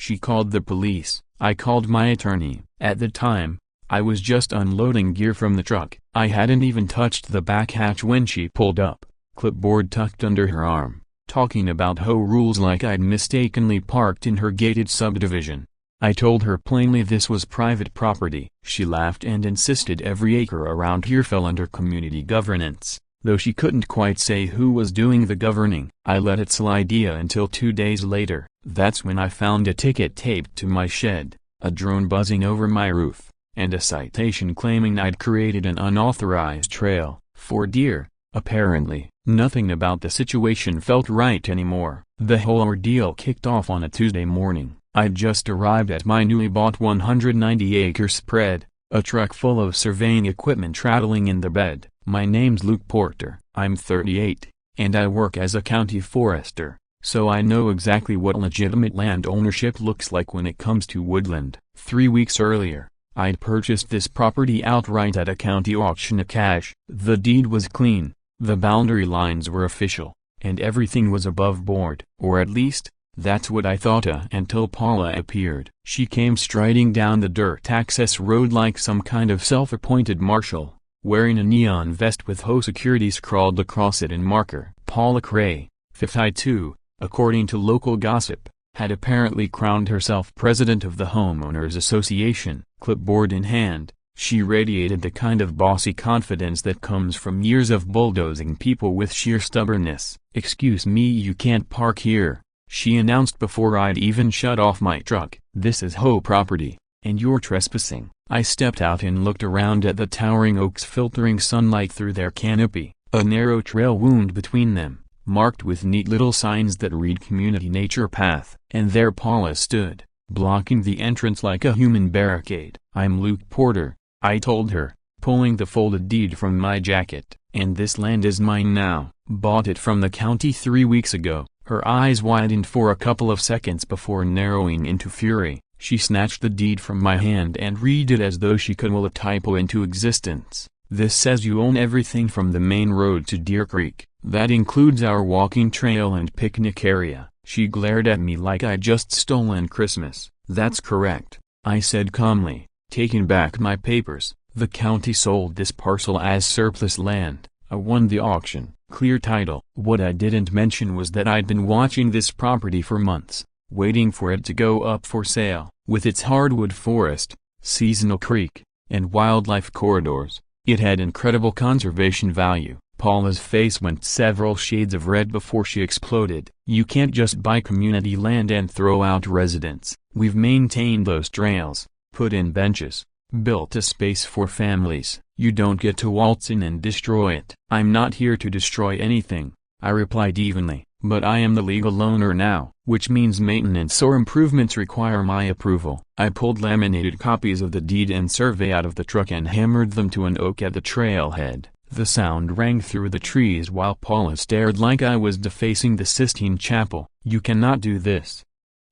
She called the police. I called my attorney. At the time, I was just unloading gear from the truck. I hadn't even touched the back hatch when she pulled up, clipboard tucked under her arm, talking about HOA rules like I'd mistakenly parked in her gated subdivision. I told her plainly this was private property. She laughed and insisted every acre around here fell under community governance, though she couldn't quite say who was doing the governing. I let it slide until 2 days later. That's when I found a ticket taped to my shed, a drone buzzing over my roof, and a citation claiming I'd created an unauthorized trail for deer. Apparently, nothing about the situation felt right anymore. The whole ordeal kicked off on a Tuesday morning. I'd just arrived at my newly bought 190-acre spread, a truck full of surveying equipment traveling in the bed. My name's Luke Porter. I'm 38, and I work as a county forester, so I know exactly what legitimate land ownership looks like when it comes to woodland. 3 weeks earlier, I'd purchased this property outright at a county auction at cash. The deed was clean, the boundary lines were official, and everything was above board. Or at least, that's what I thought until Paula appeared. She came striding down the dirt access road like some kind of self-appointed marshal, wearing a neon vest with HOA security scrawled across it in marker. Paula Cray, 52, according to local gossip, had apparently crowned herself president of the Homeowners Association. Clipboard in hand, she radiated the kind of bossy confidence that comes from years of bulldozing people with sheer stubbornness. "Excuse me, you can't park here," she announced before I'd even shut off my truck. "This is HOA property, and you're trespassing." I stepped out and looked around at the towering oaks filtering sunlight through their canopy, a narrow trail wound between them, marked with neat little signs that read Community Nature Path. And there Paula stood, blocking the entrance like a human barricade. "I'm Luke Porter," I told her, pulling the folded deed from my jacket. "And this land is mine now. Bought it from the county 3 weeks ago." Her eyes widened for a couple of seconds before narrowing into fury. She snatched the deed from my hand and read it as though she could will a typo into existence. "This says you own everything from the main road to Deer Creek. That includes our walking trail and picnic area." She glared at me like I'd just stolen Christmas. "That's correct," I said calmly, taking back my papers. "The county sold this parcel as surplus land. I won the auction. Clear title." What I didn't mention was that I'd been watching this property for months, waiting for it to go up for sale. With its hardwood forest, seasonal creek, and wildlife corridors, it had incredible conservation value. Paula's face went several shades of red before she exploded. "You can't just buy community land and throw out residents. We've maintained those trails, put in benches, built a space for families. You don't get to waltz in and destroy it." "I'm not here to destroy anything," I replied evenly, "but I am the legal owner now, which means maintenance or improvements require my approval." I pulled laminated copies of the deed and survey out of the truck and hammered them to an oak at the trailhead. The sound rang through the trees while Paula stared like I was defacing the Sistine Chapel. "You cannot do this!"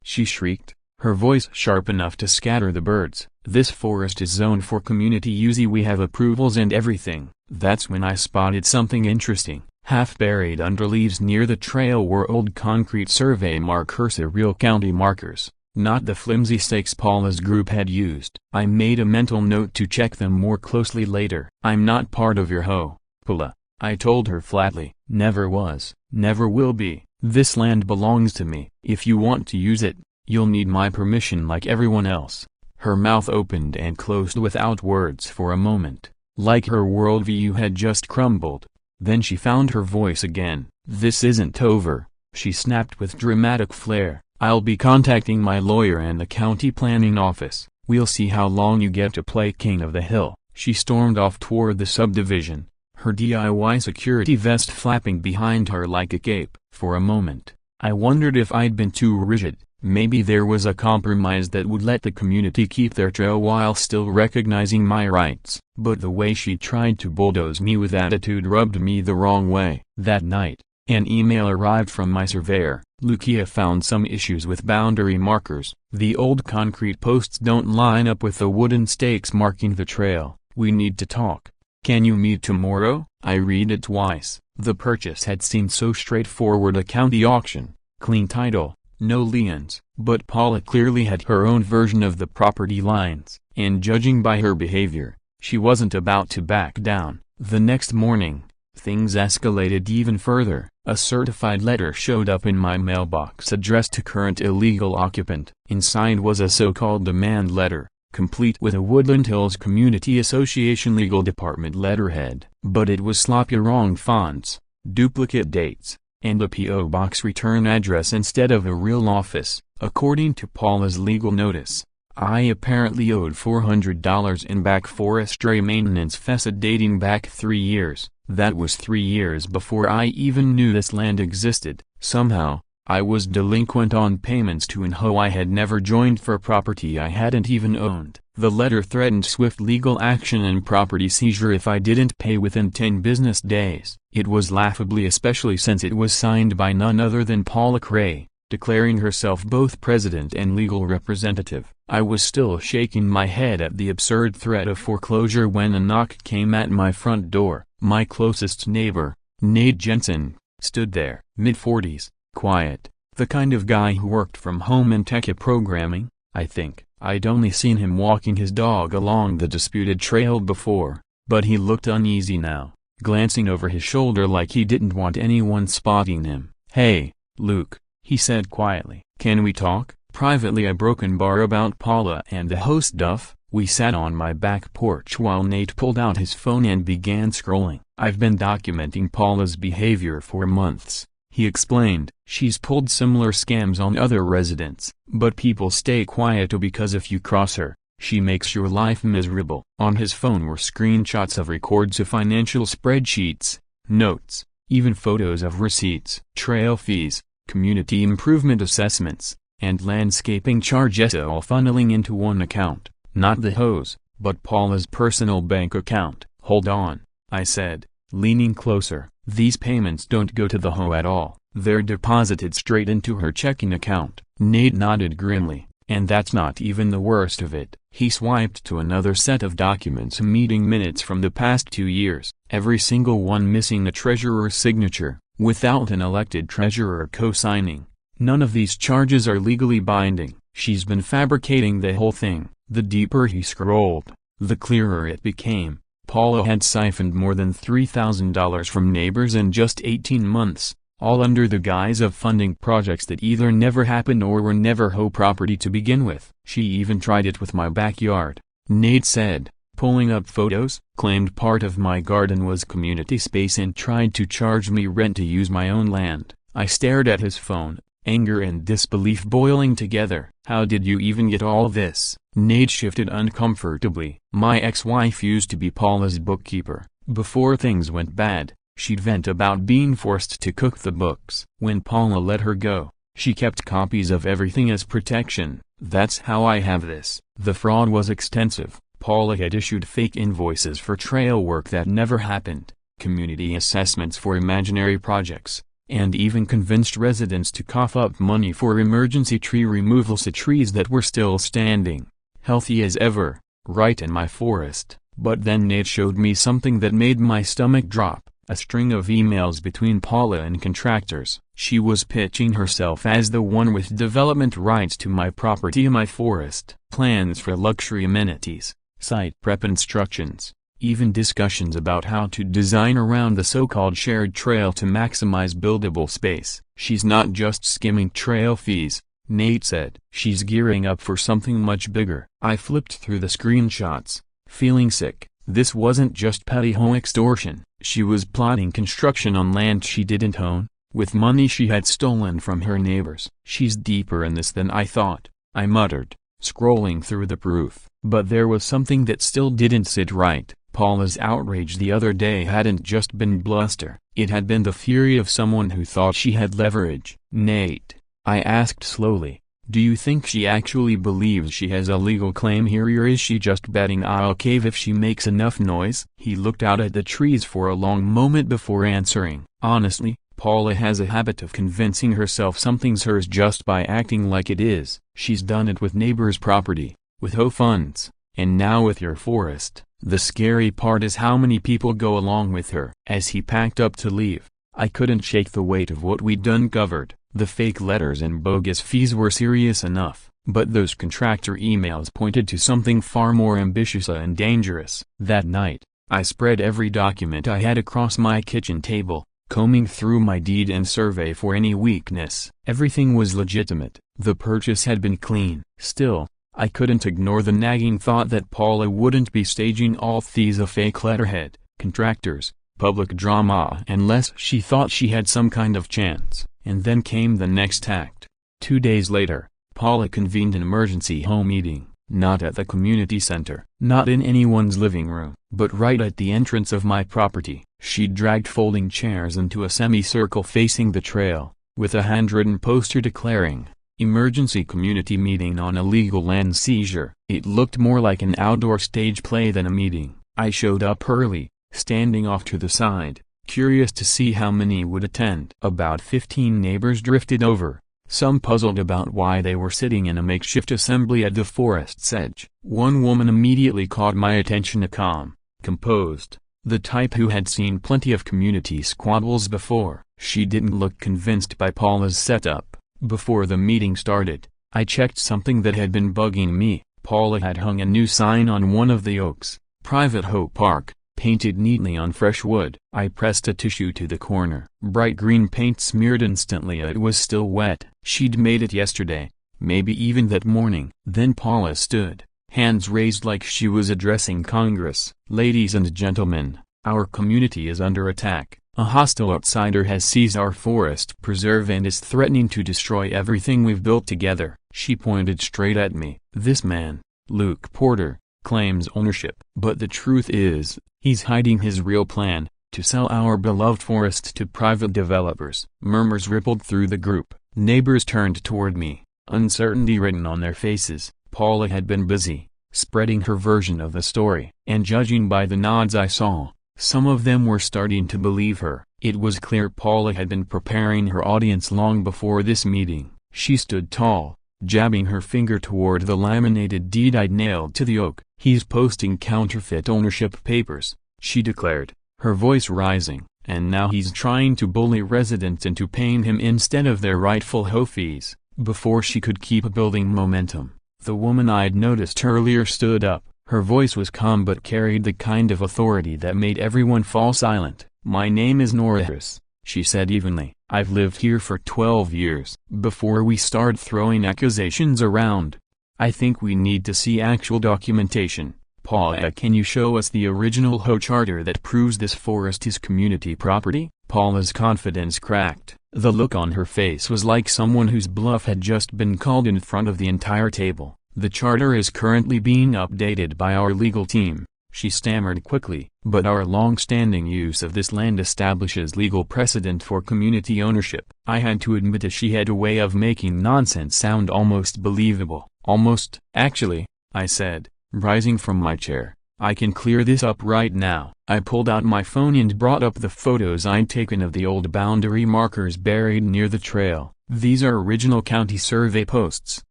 she shrieked, her voice sharp enough to scatter the birds. "This forest is zoned for community use. We have approvals and everything." That's when I spotted something interesting. Half buried under leaves near the trail were old concrete survey markers, real county markers, not the flimsy stakes Paula's group had used. I made a mental note to check them more closely later. "I'm not part of your HOA, Paula," I told her flatly. "Never was, never will be. This land belongs to me. If you want to use it, you'll need my permission like everyone else." Her mouth opened and closed without words for a moment, like her worldview had just crumbled. Then she found her voice again. "This isn't over," she snapped with dramatic flair. "I'll be contacting my lawyer and the county planning office. We'll see how long you get to play king of the hill." She stormed off toward the subdivision, her DIY security vest flapping behind her like a cape. For a moment, I wondered if I'd been too rigid. Maybe there was a compromise that would let the community keep their trail while still recognizing my rights. But the way she tried to bulldoze me with attitude rubbed me the wrong way. That night, an email arrived from my surveyor. "Lucia found some issues with boundary markers. The old concrete posts don't line up with the wooden stakes marking the trail. We need to talk. Can you meet tomorrow?" I read it twice. The purchase had seemed so straightforward: a county auction, clean title, no liens. But Paula clearly had her own version of the property lines, and judging by her behavior, she wasn't about to back down. The next morning, things escalated even further. A certified letter showed up in my mailbox addressed to current illegal occupant. Inside was a so-called demand letter, complete with a Woodland Hills Community Association legal department letterhead. But it was sloppy, wrong fonts, duplicate dates, and a P.O. box return address instead of a real office. According to Paula's legal notice, I apparently owed $400 in back forestry maintenance fees dating back 3 years. That was 3 years before I even knew this land existed. Somehow, I was delinquent on payments to an HOA I had never joined for property I hadn't even owned. The letter threatened swift legal action and property seizure if I didn't pay within 10 business days. It was laughably, especially since it was signed by none other than Paula Cray, declaring herself both president and legal representative. I was still shaking my head at the absurd threat of foreclosure when a knock came at my front door. My closest neighbor, Nate Jensen, stood there, mid-40s, quiet, the kind of guy who worked from home in tech programming, I think. I'd only seen him walking his dog along the disputed trail before, but he looked uneasy now, glancing over his shoulder like he didn't want anyone spotting him. "Hey, Luke," he said quietly. "Can we talk?" Privately I broke and bar about Paula and the host stuff. We sat on my back porch while Nate pulled out his phone and began scrolling. "I've been documenting Paula's behavior for months," he explained. "She's pulled similar scams on other residents, but people stay quiet because if you cross her, she makes your life miserable." On his phone were screenshots of records of financial spreadsheets, notes, even photos of receipts, trail fees, community improvement assessments, and landscaping charges, all funneling into one account. Not the HOA's, but Paula's personal bank account. "Hold on," I said, leaning closer. "These payments don't go to the HOA at all. They're deposited straight into her checking account." Nate nodded grimly. "And that's not even the worst of it." He swiped to another set of documents, meeting minutes from the past 2 years, every single one missing the treasurer's signature, without an elected treasurer co-signing. "None of these charges are legally binding. She's been fabricating the whole thing." The deeper he scrolled, the clearer it became. Paula had siphoned more than $3,000 from neighbors in just 18 months, all under the guise of funding projects that either never happened or were never HOA property to begin with. "She even tried it with my backyard," Nate said, pulling up photos. "Claimed part of my garden was community space and tried to charge me rent to use my own land." I stared at his phone, anger and disbelief boiling together. "How did you even get all this?" Nate shifted uncomfortably. "My ex-wife used to be Paula's bookkeeper. Before things went bad, she'd vent about being forced to cook the books. When Paula let her go, she kept copies of everything as protection. That's how I have this." The fraud was extensive. Paula had issued fake invoices for trail work that never happened, community assessments for imaginary projects, and even convinced residents to cough up money for emergency tree removals to trees that were still standing, healthy as ever, right in my forest. But then Nate showed me something that made my stomach drop, a string of emails between Paula and contractors. She was pitching herself as the one with development rights to my property in my forest, plans for luxury amenities, site prep instructions, even discussions about how to design around the so-called shared trail to maximize buildable space. "She's not just skimming trail fees," Nate said. "She's gearing up for something much bigger." I flipped through the screenshots, feeling sick. This wasn't just petty home extortion. She was plotting construction on land she didn't own, with money she had stolen from her neighbors. "She's deeper in this than I thought," I muttered, scrolling through the proof. But there was something that still didn't sit right. Paula's outrage the other day hadn't just been bluster, it had been the fury of someone who thought she had leverage. "Nate," I asked slowly, "do you think she actually believes she has a legal claim here, or is she just betting I'll cave if she makes enough noise?" He looked out at the trees for a long moment before answering. "Honestly, Paula has a habit of convincing herself something's hers just by acting like it is. She's done it with neighbors' property, with HOA funds, and now with your forest. The scary part is how many people go along with her." As he packed up to leave, I couldn't shake the weight of what we'd uncovered. The fake letters and bogus fees were serious enough, but those contractor emails pointed to something far more ambitious and dangerous. That night, I spread every document I had across my kitchen table, combing through my deed and survey for any weakness. Everything was legitimate. The purchase had been clean. Still, I couldn't ignore the nagging thought that Paula wouldn't be staging all these a fake letterhead, contractors, public drama unless she thought she had some kind of chance. And then came the next act. 2 days later, Paula convened an emergency home meeting, not at the community center, not in anyone's living room, but right at the entrance of my property. She dragged folding chairs into a semicircle facing the trail, with a handwritten poster declaring, "Emergency Community Meeting on Illegal Land Seizure." It looked more like an outdoor stage play than a meeting. I showed up early, standing off to the side, curious to see how many would attend. About 15 neighbors drifted over, some puzzled about why they were sitting in a makeshift assembly at the forest's edge. One woman immediately caught my attention, a calm, composed, the type who had seen plenty of community squabbles before. She didn't look convinced by Paula's setup. Before the meeting started, I checked something that had been bugging me. Paula had hung a new sign on one of the oaks, "Private HOA Park," painted neatly on fresh wood. I pressed a tissue to the corner. Bright green paint smeared instantly. It was still wet. She'd made it yesterday, maybe even that morning. Then Paula stood, hands raised like she was addressing Congress. "Ladies and gentlemen, our community is under attack. A hostile outsider has seized our forest preserve and is threatening to destroy everything we've built together." She pointed straight at me. "This man, Luke Porter, claims ownership. But the truth is, he's hiding his real plan, to sell our beloved forest to private developers." Murmurs rippled through the group. Neighbors turned toward me, uncertainty written on their faces. Paula had been busy, spreading her version of the story. And judging by the nods I saw, some of them were starting to believe her. It was clear Paula had been preparing her audience long before this meeting. She stood tall, jabbing her finger toward the laminated deed I'd nailed to the oak. "He's posting counterfeit ownership papers," she declared, her voice rising, "and now he's trying to bully residents into paying him instead of their rightful HOA fees." Before she could keep building momentum, the woman I'd noticed earlier stood up. Her voice was calm but carried the kind of authority that made everyone fall silent. "My name is Norris," she said evenly. "I've lived here for 12 years. Before we start throwing accusations around, I think we need to see actual documentation. Paula, can you show us the original HOA charter that proves this forest is community property?" Paula's confidence cracked. The look on her face was like someone whose bluff had just been called in front of the entire table. "The charter is currently being updated by our legal team," she stammered quickly, "but our long-standing use of this land establishes legal precedent for community ownership." I had to admit she had a way of making nonsense sound almost believable. "Almost." "Actually," I said, rising from my chair, "I can clear this up right now." I pulled out my phone and brought up the photos I'd taken of the old boundary markers buried near the trail. These are original county survey posts,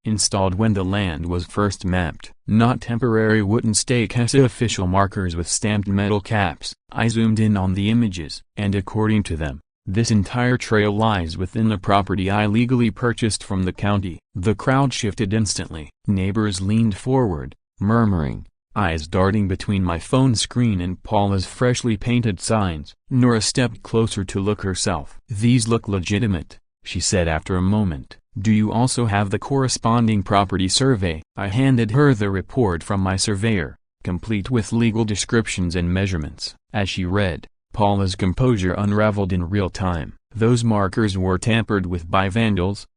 installed when the land was first mapped. Not temporary wooden stake HOA official markers with stamped metal caps. I zoomed in on the images, and according to them, this entire trail lies within the property I legally purchased from the county. The crowd shifted instantly. Neighbors leaned forward, murmuring, eyes darting between my phone screen and Paula's freshly painted signs. Nora stepped closer to look herself. "These look legitimate," she said after a moment. "Do you also have the corresponding property survey?" I handed her the report from my surveyor, complete with legal descriptions and measurements. As she read, Paula's composure unraveled in real time. "Those markers were tampered with by vandals?"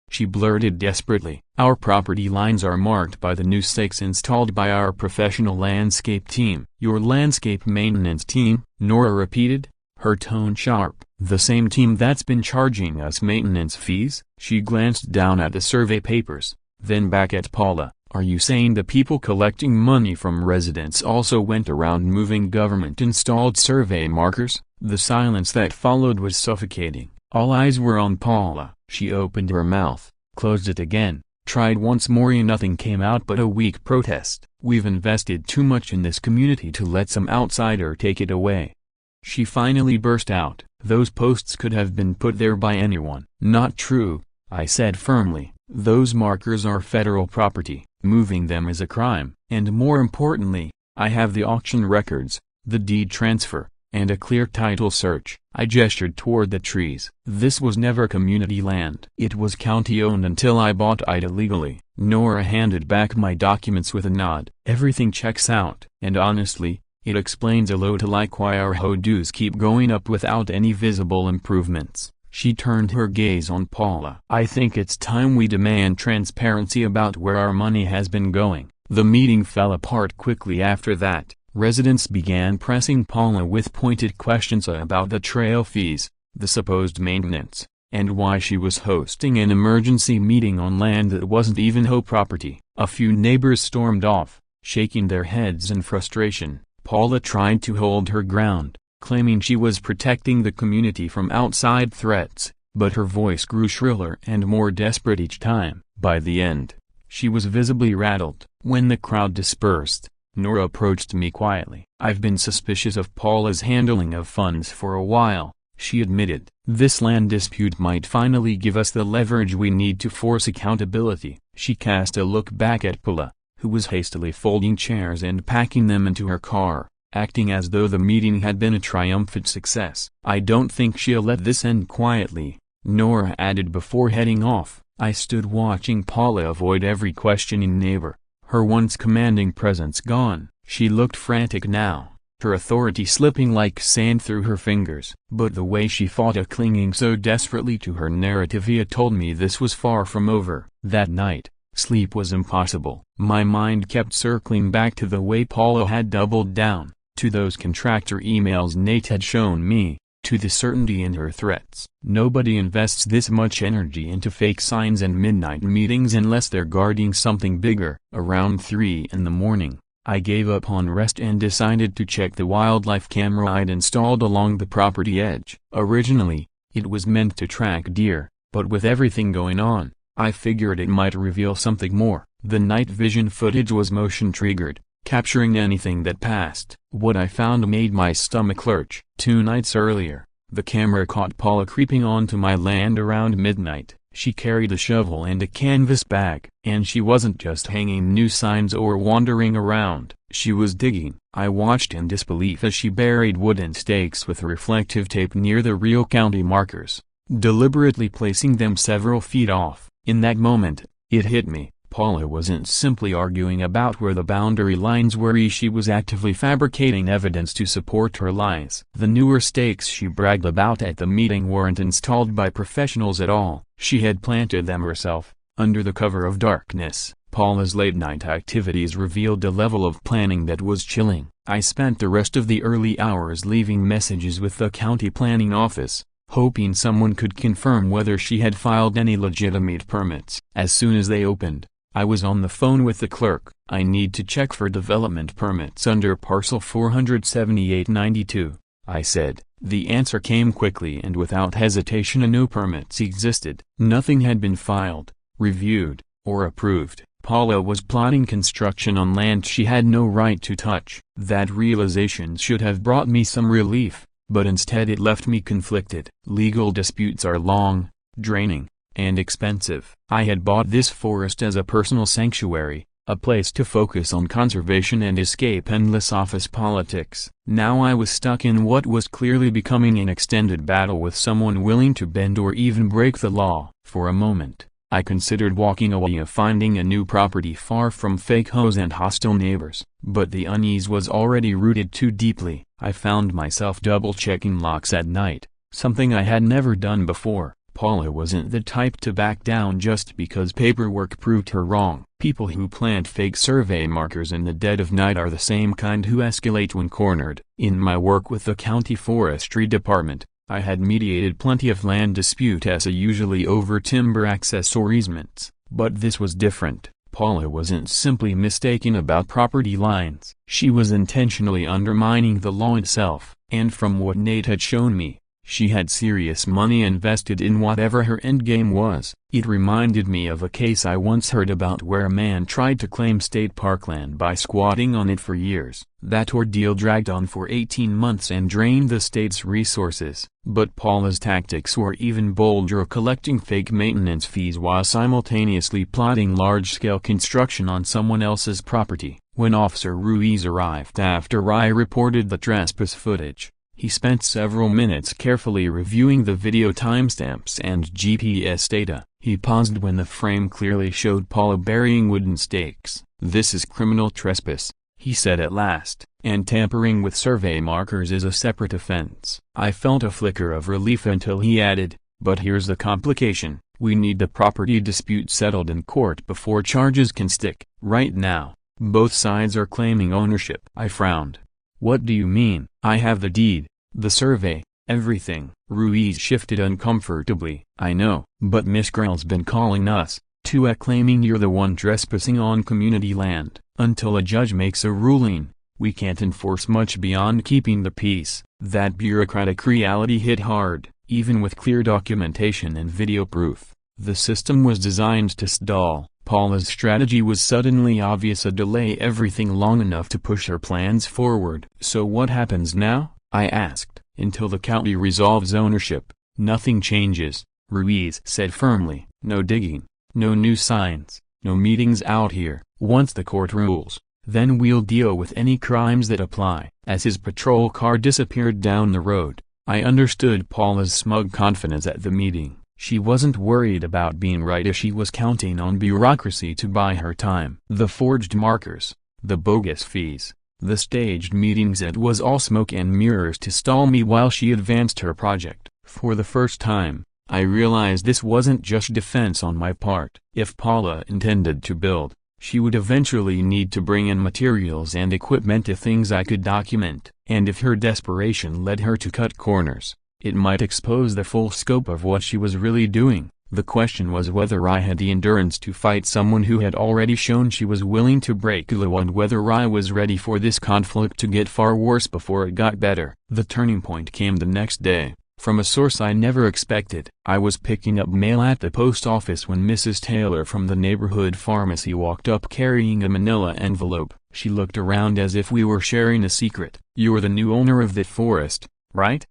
she blurted desperately. "Our property lines are marked by the new stakes installed by our professional landscape team." "Your landscape maintenance team?" Nora repeated, her tone sharp. "The same team that's been charging us maintenance fees?" She glanced down at the survey papers, then back at Paula. "Are you saying the people collecting money from residents also went around moving government-installed survey markers?" The silence that followed was suffocating. All eyes were on Paula. She opened her mouth, closed it again, tried once more, and nothing came out but a weak protest. "We've invested too much in this community to let some outsider take it away," she finally burst out. Those posts could have been put there by anyone. Not true, I said firmly. Those markers are federal property. Moving them is a crime. And more importantly, I have the auction records, the deed transfer, and a clear title search. I gestured toward the trees. This was never community land. It was county-owned until I bought it illegally. Nora handed back my documents with a nod. Everything checks out. And honestly, it explains a lot like why our HOA dues keep going up without any visible improvements. She turned her gaze on Paula. I think it's time we demand transparency about where our money has been going. The meeting fell apart quickly after that. Residents began pressing Paula with pointed questions about the trail fees, the supposed maintenance, and why she was hosting an emergency meeting on land that wasn't even HOA property. A few neighbors stormed off, shaking their heads in frustration. Paula tried to hold her ground, claiming she was protecting the community from outside threats, but her voice grew shriller and more desperate each time. By the end, she was visibly rattled. When the crowd dispersed, Nora approached me quietly. I've been suspicious of Paula's handling of funds for a while, she admitted. This land dispute might finally give us the leverage we need to force accountability. She cast a look back at Paula, who was hastily folding chairs and packing them into her car, acting as though the meeting had been a triumphant success. I don't think she'll let this end quietly, Nora added before heading off. I stood watching Paula avoid every questioning neighbor, her once commanding presence gone. She looked frantic now, her authority slipping like sand through her fingers. But the way she fought it, clinging so desperately to her narrative, told me this was far from over. That night, sleep was impossible. My mind kept circling back to the way Paula had doubled down, to those contractor emails Nate had shown me, to the certainty in her threats. Nobody invests this much energy into fake signs and midnight meetings unless they're guarding something bigger. Around 3 in the morning, I gave up on rest and decided to check the wildlife camera I'd installed along the property edge. Originally, it was meant to track deer, but with everything going on, I figured it might reveal something more. The night vision footage was motion triggered, capturing anything that passed. What I found made my stomach lurch. 2 nights earlier, the camera caught Paula creeping onto my land around midnight. She carried a shovel and a canvas bag. And she wasn't just hanging new signs or wandering around, she was digging. I watched in disbelief as she buried wooden stakes with reflective tape near the real county markers, deliberately placing them several feet off. In that moment, it hit me. Paula wasn't simply arguing about where the boundary lines were, she was actively fabricating evidence to support her lies. The newer stakes she bragged about at the meeting weren't installed by professionals at all. She had planted them herself, under the cover of darkness. Paula's late-night activities revealed a level of planning that was chilling. I spent the rest of the early hours leaving messages with the county planning office, hoping someone could confirm whether she had filed any legitimate permits. As soon as they opened, I was on the phone with the clerk. I need to check for development permits under parcel 47892, I said. The answer came quickly and without hesitation. No permits existed. Nothing had been filed, reviewed, or approved. Paula was plotting construction on land she had no right to touch. That realization should have brought me some relief, but instead it left me conflicted. Legal disputes are long, draining, and expensive. I had bought this forest as a personal sanctuary, a place to focus on conservation and escape endless office politics. Now I was stuck in what was clearly becoming an extended battle with someone willing to bend or even break the law. For a moment, I considered walking away and finding a new property far from fake HOAs and hostile neighbors. But the unease was already rooted too deeply. I found myself double-checking locks at night, something I had never done before. Paula wasn't the type to back down just because paperwork proved her wrong. People who plant fake survey markers in the dead of night are the same kind who escalate when cornered. In my work with the county forestry department, I had mediated plenty of land disputes, usually over timber access or easements. But this was different. Paula wasn't simply mistaken about property lines. She was intentionally undermining the law itself. And from what Nate had shown me, She had serious money invested in whatever her endgame was. It reminded me of a case I once heard about where a man tried to claim state parkland by squatting on it for years. That ordeal dragged on for 18 months and drained the state's resources. But Paula's tactics were even bolder, collecting fake maintenance fees while simultaneously plotting large-scale construction on someone else's property. When Officer Ruiz arrived after I reported the trespass footage, he spent several minutes carefully reviewing the video timestamps and GPS data. He paused when the frame clearly showed Paula burying wooden stakes. "This is criminal trespass," he said at last, "and tampering with survey markers is a separate offense." I felt a flicker of relief until he added, "But here's the complication. We need the property dispute settled in court before charges can stick. Right now, both sides are claiming ownership." I frowned. "What do you mean?" "I have the deed, the survey, everything." Ruiz shifted uncomfortably. "I know, but Miss Grell's been calling us, too, claiming you're the one trespassing on community land. Until a judge makes a ruling, we can't enforce much beyond keeping the peace." That bureaucratic reality hit hard. Even with clear documentation and video proof, the system was designed to stall. Paula's strategy was suddenly obvious: delay everything long enough to push her plans forward. "So what happens now?" I asked. "Until the county resolves ownership, nothing changes," Ruiz said firmly. "No digging, no new signs, no meetings out here. Once the court rules, then we'll deal with any crimes that apply." As his patrol car disappeared down the road, I understood Paula's smug confidence at the meeting. She wasn't worried about being right, as she was counting on bureaucracy to buy her time. The forged markers, the bogus fees, the staged meetings, it was all smoke and mirrors to stall me while she advanced her project. For the first time, I realized this wasn't just defense on my part. If Paula intended to build, she would eventually need to bring in materials and equipment to things I could document. And if her desperation led her to cut corners, it might expose the full scope of what she was really doing. The question was whether I had the endurance to fight someone who had already shown she was willing to break the law, and whether I was ready for this conflict to get far worse before it got better. The turning point came the next day, from a source I never expected. I was picking up mail at the post office when Mrs. Taylor from the neighborhood pharmacy walked up carrying a manila envelope. She looked around as if we were sharing a secret. "You're the new owner of that forest, right?"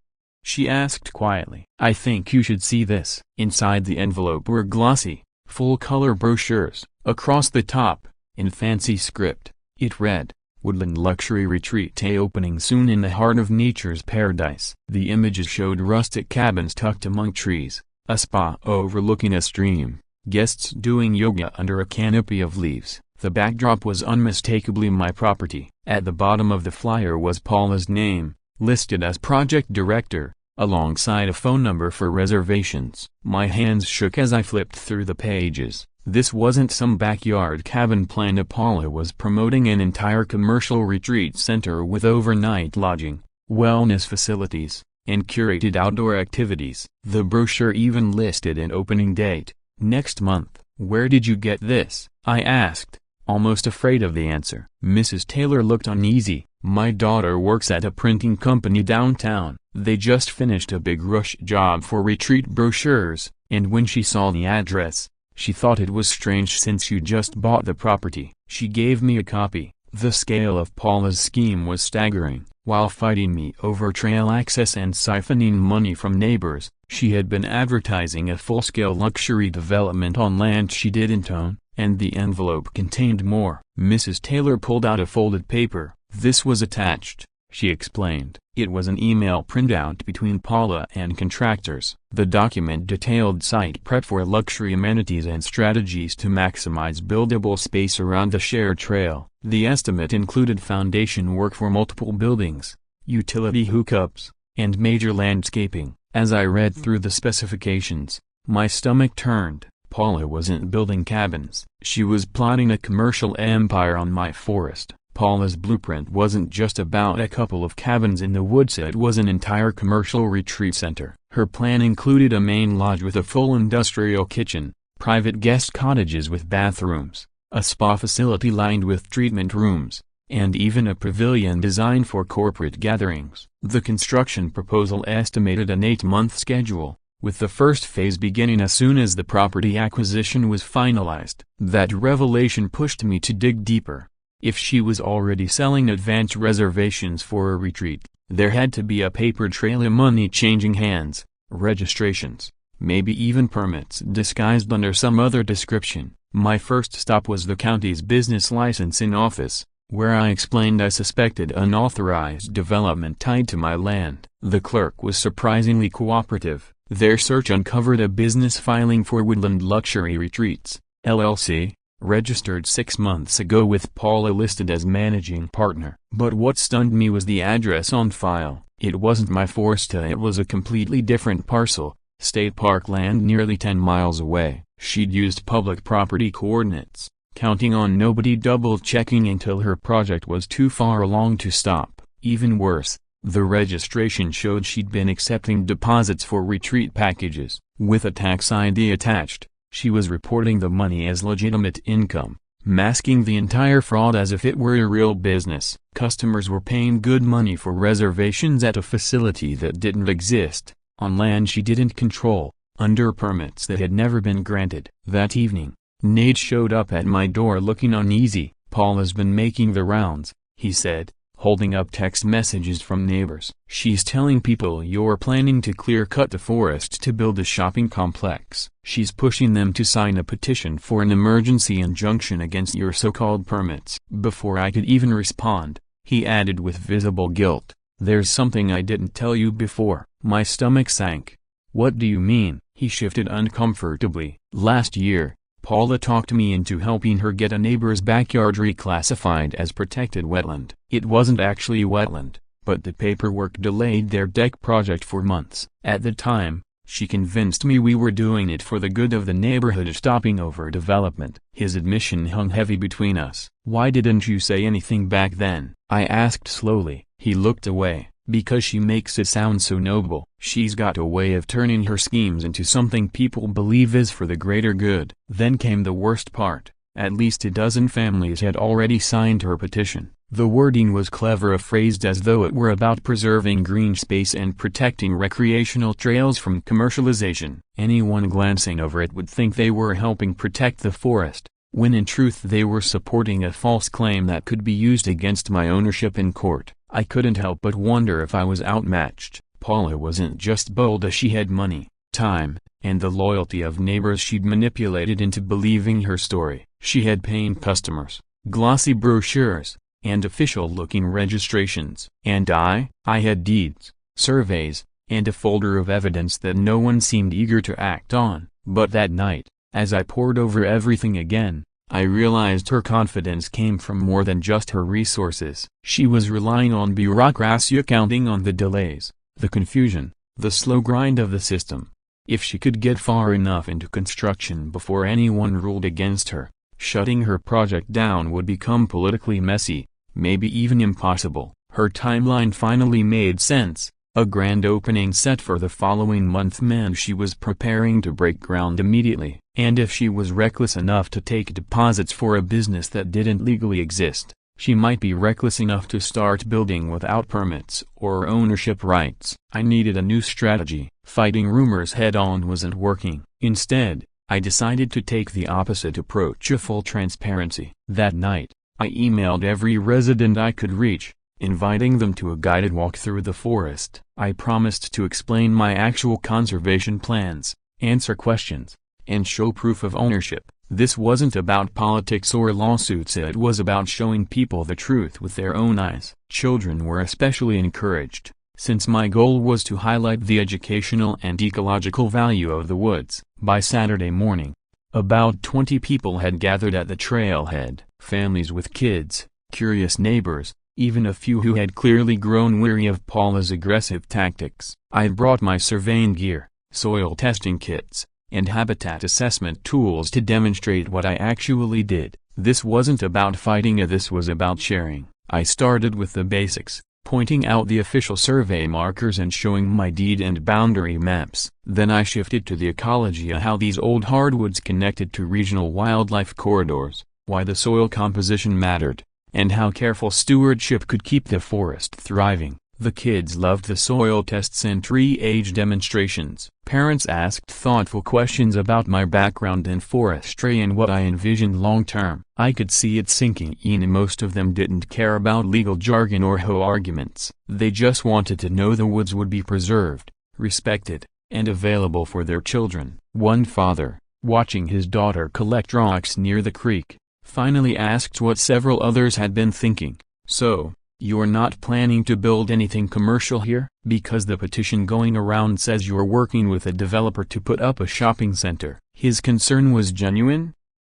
she asked quietly. "I think you should see this." Inside the envelope were glossy, full-color brochures. Across the top, in fancy script, it read, "Woodland Luxury Retreat, opening soon in the heart of nature's paradise." The images showed rustic cabins tucked among trees, a spa overlooking a stream, guests doing yoga under a canopy of leaves. The backdrop was unmistakably my property. At the bottom of the flyer was Paula's name, listed as project director, alongside a phone number for reservations. My hands shook as I flipped through the pages. This wasn't some backyard cabin plan. Paula was promoting an entire commercial retreat center with overnight lodging, wellness facilities, and curated outdoor activities. The brochure even listed an opening date, next month. "Where did you get this?" I asked, almost afraid of the answer. Mrs. Taylor looked uneasy. "My daughter works at a printing company downtown. They just finished a big rush job for retreat brochures, and when she saw the address, she thought it was strange since you just bought the property." She gave me a copy. The scale of Paula's scheme was staggering. While fighting me over trail access and siphoning money from neighbors, she had been advertising a full-scale luxury development on land she didn't own, and the envelope contained more. Mrs. Taylor pulled out a folded paper. "This was attached," she explained. It was an email printout between Paula and contractors. The document detailed site prep for luxury amenities and strategies to maximize buildable space around the shared trail. The estimate included foundation work for multiple buildings, utility hookups, and major landscaping. As I read through the specifications, my stomach turned. Paula wasn't building cabins. She was plotting a commercial empire on my forest. Paula's blueprint wasn't just about a couple of cabins in the woods, it was an entire commercial retreat center. Her plan included a main lodge with a full industrial kitchen, private guest cottages with bathrooms, a spa facility lined with treatment rooms, and even a pavilion designed for corporate gatherings. The construction proposal estimated an 8-month schedule, with the first phase beginning as soon as the property acquisition was finalized. That revelation pushed me to dig deeper. If she was already selling advance reservations for a retreat, there had to be a paper trail of money changing hands, registrations, maybe even permits disguised under some other description. My first stop was the county's business licensing office, where I explained I suspected unauthorized development tied to my land. The clerk was surprisingly cooperative. Their search uncovered a business filing for Woodland Luxury Retreats, LLC, registered 6 months ago with Paula listed as managing partner. But what stunned me was the address on file. It wasn't my foresta, it was a completely different parcel, state park land nearly 10 miles away. She'd used public property coordinates, counting on nobody double-checking until her project was too far along to stop. Even worse, the registration showed she'd been accepting deposits for retreat packages. With a tax ID attached, she was reporting the money as legitimate income, masking the entire fraud as if it were a real business. Customers were paying good money for reservations at a facility that didn't exist, on land she didn't control, under permits that had never been granted. That evening, Nate showed up at my door looking uneasy. "Paula's been making the rounds," he said, holding up text messages from neighbors. "She's telling people you're planning to clear-cut the forest to build a shopping complex. She's pushing them to sign a petition for an emergency injunction against your so-called permits." Before I could even respond, he added with visible guilt, "There's something I didn't tell you before." My stomach sank. "What do you mean?" He shifted uncomfortably. "Last year, Paula talked me into helping her get a neighbor's backyard reclassified as protected wetland. It wasn't actually wetland, but the paperwork delayed their deck project for months. At the time, she convinced me we were doing it for the good of the neighborhood, stopping overdevelopment." His admission hung heavy between us. "Why didn't you say anything back then?" I asked slowly. He looked away. "Because she makes it sound so noble. She's got a way of turning her schemes into something people believe is for the greater good." Then came the worst part. At least a dozen families had already signed her petition. The wording was clever, phrased as though it were about preserving green space and protecting recreational trails from commercialization. Anyone glancing over it would think they were helping protect the forest, when in truth they were supporting a false claim that could be used against my ownership in court. I couldn't help but wonder if I was outmatched. Paula wasn't just bold, she had money, time, and the loyalty of neighbors she'd manipulated into believing her story. She had paying customers, glossy brochures, and official-looking registrations. And I had deeds, surveys, and a folder of evidence that no one seemed eager to act on. But that night, as I pored over everything again, I realized her confidence came from more than just her resources. She was relying on bureaucracy, counting on the delays, the confusion, the slow grind of the system. If she could get far enough into construction before anyone ruled against her, shutting her project down would become politically messy, maybe even impossible. Her timeline finally made sense. A grand opening set for the following month meant she was preparing to break ground immediately. And if she was reckless enough to take deposits for a business that didn't legally exist, she might be reckless enough to start building without permits or ownership rights. I needed a new strategy. Fighting rumors head-on wasn't working. Instead, I decided to take the opposite approach of full transparency. That night, I emailed every resident I could reach, inviting them to a guided walk through the forest. I promised to explain my actual conservation plans, answer questions, and show proof of ownership. This wasn't about politics or lawsuits, it was about showing people the truth with their own eyes. Children were especially encouraged, since my goal was to highlight the educational and ecological value of the woods. By Saturday morning, about 20 people had gathered at the trailhead. Families with kids, curious neighbors, even a few who had clearly grown weary of Paula's aggressive tactics. I'd brought my surveying gear, soil testing kits, and habitat assessment tools to demonstrate what I actually did. This wasn't about fighting, this was about sharing. I started with the basics, pointing out the official survey markers and showing my deed and boundary maps. Then I shifted to the ecology, how these old hardwoods connected to regional wildlife corridors, why the soil composition mattered, and how careful stewardship could keep the forest thriving. The kids loved the soil tests and tree age demonstrations. Parents asked thoughtful questions about my background in forestry and what I envisioned long term. I could see it sinking in, and most of them didn't care about legal jargon or HOA arguments. They just wanted to know the woods would be preserved, respected, and available for their children. One father, watching his daughter collect rocks near the creek, finally asked what several others had been thinking. "So, you're not planning to build anything commercial here? Because the petition going around says you're working with a developer to put up a shopping center." His concern was genuine,